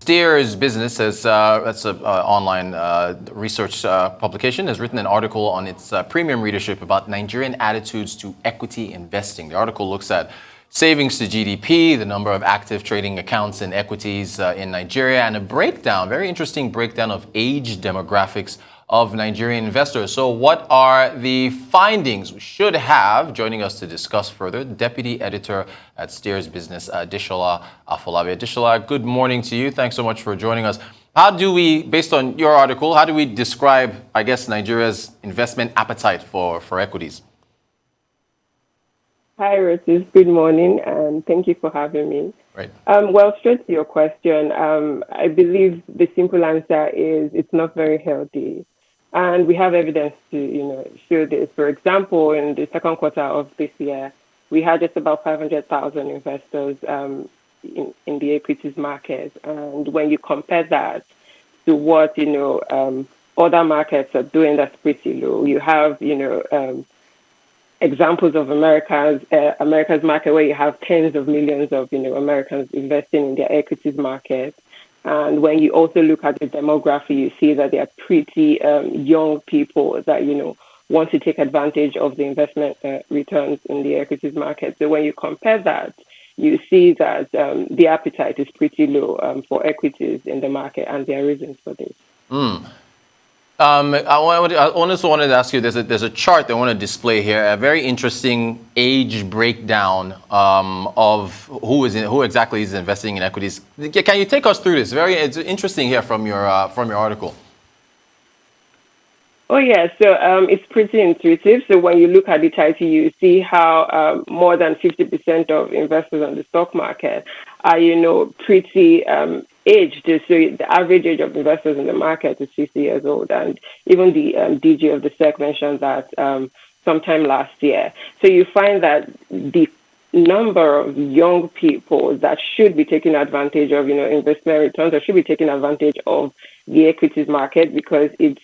Stears Business, that's an online research publication, has written an article on its premium readership about Nigerian attitudes to equity investing. The article looks at savings to GDP, the number of active trading accounts in equities in Nigeria, and a breakdown, very interesting breakdown of age demographics of Nigerian investors. So what are the findings? We should have, joining us to discuss further, Deputy Editor at Stears Business, Adesola Afolabi. Adesola, good morning to you. Thanks so much for joining us. How do we, based on your article, how do we describe, I guess, Nigeria's investment appetite for equities? Hi, Rotis. Good morning, and thank you for having me. Right. Well, straight to your question, I believe the simple answer is it's not very healthy. And we have evidence to, show this. For example, in the second quarter of this year, we had just about 500,000 investors in the equities market. And when you compare that to what, other markets are doing, that's pretty low. You have, examples of America's market where you have tens of millions of, Americans investing in their equities market. And when you also look at the demography, you see that they are pretty young people that, want to take advantage of the investment returns in the equities market. So when you compare that, you see that the appetite is pretty low for equities in the market, and there are reasons for this. I also wanted to ask you, there's a chart I want to display here, a very interesting age breakdown of who exactly is investing in equities. Can you take us through this? It's interesting here from your article. Oh, yeah. So it's pretty intuitive. So when you look at the title, you see how more than 50% of investors on the stock market are, pretty aged. So the average age of investors in the market is 60 years old. And even the DG of the SEC mentioned that sometime last year. So you find that the number of young people that should be taking advantage of, investment returns, or should be taking advantage of the equities market, because it's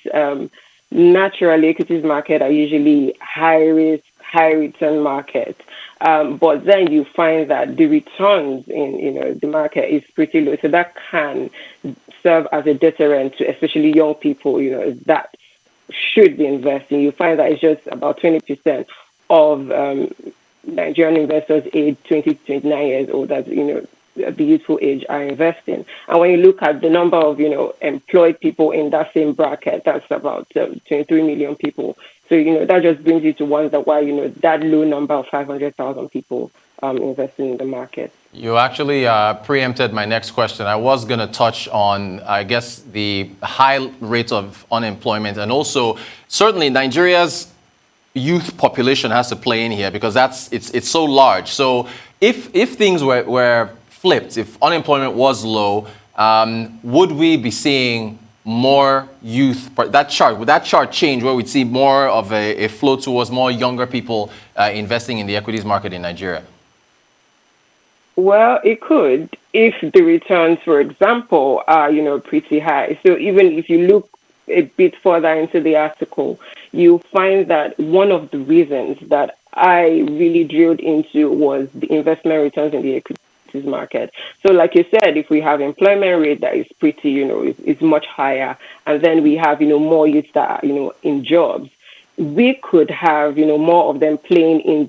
naturally equities market are usually high risk, high return markets. But then you find that the returns in the market is pretty low. So that can serve as a deterrent to especially young people, that should be investing. You find that it's just about 20% of Nigerian investors aged 20 to 29 years old, that's, at the youthful age, are investing. And when you look at the number of, employed people in that same bracket, that's about 23 million people. So, that just brings you to wonder why, that low number of 500,000 people investing in the market. You actually preempted my next question. I was going to touch on, I guess, the high rate of unemployment, and also certainly Nigeria's youth population has to play in here, because it's so large. So if things were flipped, if unemployment was low, would we be seeing more youth? Would that chart change, where we'd see more of a flow towards more younger people investing in the equities market in Nigeria? Well, it could, if the returns, for example, are, pretty high. So even if you look a bit further into the article, you find that one of the reasons that I really drilled into was the investment returns in the equities market. So like you said, if we have employment rate that is pretty, is much higher, and then we have, more youth that are, in jobs, we could have, more of them playing in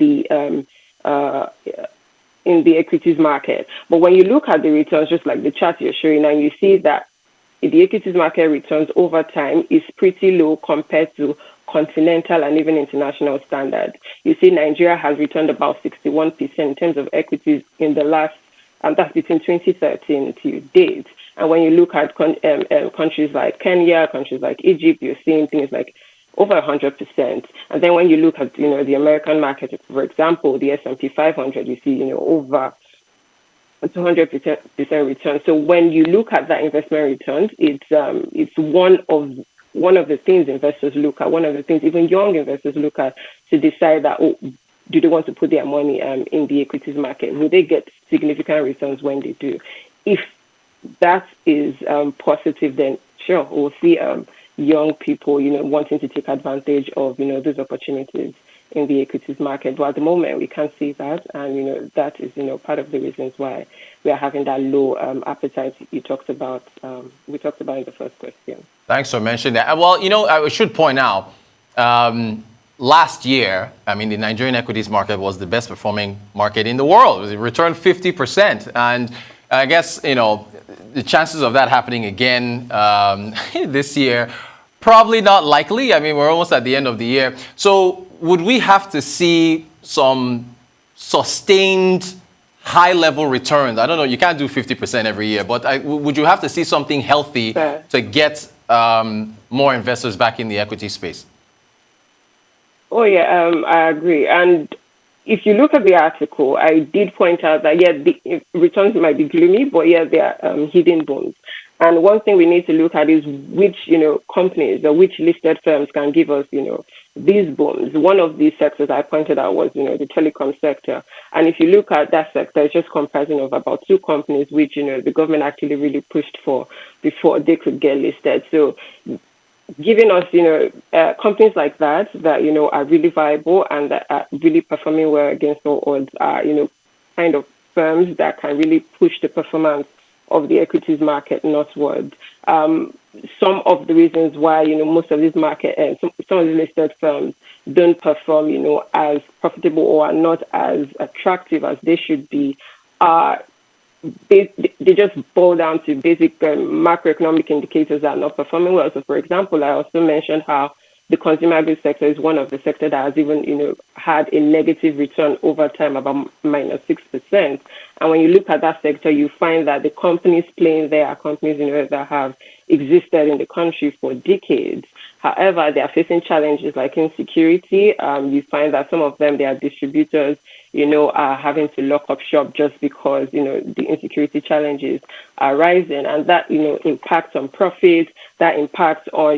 the equities market. But when you look at the returns, just like the chart you're showing, and you see that the equities market returns over time is pretty low compared to continental and even international standards. You see Nigeria has returned about 61% in terms of equities in the last, and that's between 2013 to date. And when you look at countries like Kenya, countries like Egypt, you're seeing things like over 100%. And then when you look at, the American market, for example, the S&P 500, you see, over 200% return. So when you look at that investment returns, it's one of the things investors look at, one of the things even young investors look at to decide that, do they want to put their money in the equities market? Will they get significant returns when they do? If that is positive, then sure, we'll see young people, wanting to take advantage of, those opportunities in the equities market. But at the moment, we can't see that. And, that is, part of the reasons why we are having that low appetite we talked about in the first question. Thanks for mentioning that. Well, I should point out, last year, the Nigerian equities market was the best performing market in the world. It returned 50%. And I guess, the chances of that happening again this year, probably not likely. We're almost at the end of the year. So would we have to see some sustained high-level returns? I don't know. You can't do 50% every year. But would you have to see something healthy to get more investors back in the equity space? Oh, yeah, I agree. And if you look at the article, I did point out that, the returns might be gloomy, but, they are hidden bones. And one thing we need to look at is which, companies or which listed firms can give us, these boons. One of these sectors I pointed out was, the telecom sector. And if you look at that sector, it's just comprising of about 2 companies, which, the government actually really pushed for before they could get listed. So giving us, companies like that, are really viable and that are really performing well against all odds are, kind of firms that can really push the performance of the equities market northward. Some of the reasons why, most of these market and some of the listed firms don't perform, as profitable or are not as attractive as they should be are they just boil down to basic macroeconomic indicators that are not performing well. So, for example, I also mentioned how the consumer goods sector is one of the sectors that has even, had a negative return over time, about -6%. And when you look at that sector, you find that the companies playing there are companies, that have existed in the country for decades. However, they are facing challenges like insecurity. You find that some of them, they are distributors, are having to lock up shop just because, the insecurity challenges are rising. And that, impacts on profits, that impacts on,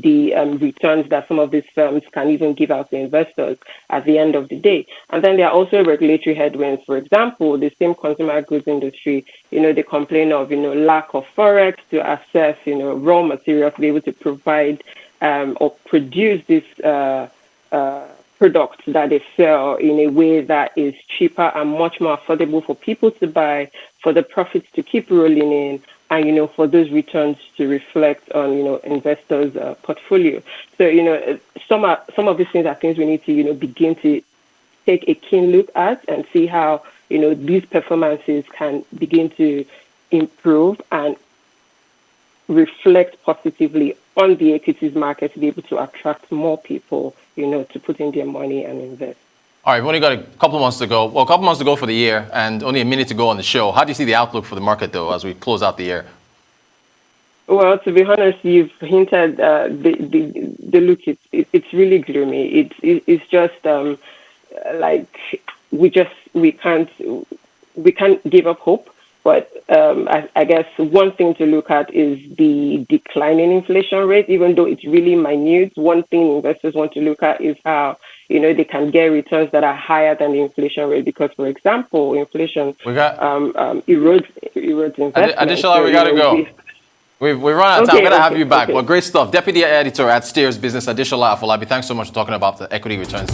the returns that some of these firms can even give out to investors at the end of the day. And then there are also regulatory headwinds. For example, the same consumer goods industry, they complain of, lack of forex to access, raw materials to be able to provide or produce this products that they sell in a way that is cheaper and much more affordable for people to buy, for the profits to keep rolling in, and, for those returns to reflect on, investors' portfolio. So, some of these things are things we need to, begin to take a keen look at and see how, these performances can begin to improve and reflect positively on the equities market to be able to attract more people, to put in their money and invest. All right, we've only got a couple of months to go. Well, a couple of months to go for the year and only a minute to go on the show. How do you see the outlook for the market, though, as we close out the year? Well, to be honest, you've hinted the look. It's really gloomy. It's just like we can't give up hope. But I guess one thing to look at is the declining inflation rate. Even though it's really minute, one thing investors want to look at is how, they can get returns that are higher than the inflation rate. Because, for example, inflation erodes investment. Adesola, we got to go. We've run out of time. I'm going to have you back. Well, great stuff. Deputy Editor at Stears Business, Adesola Afolabi, thanks so much for talking about the equity returns.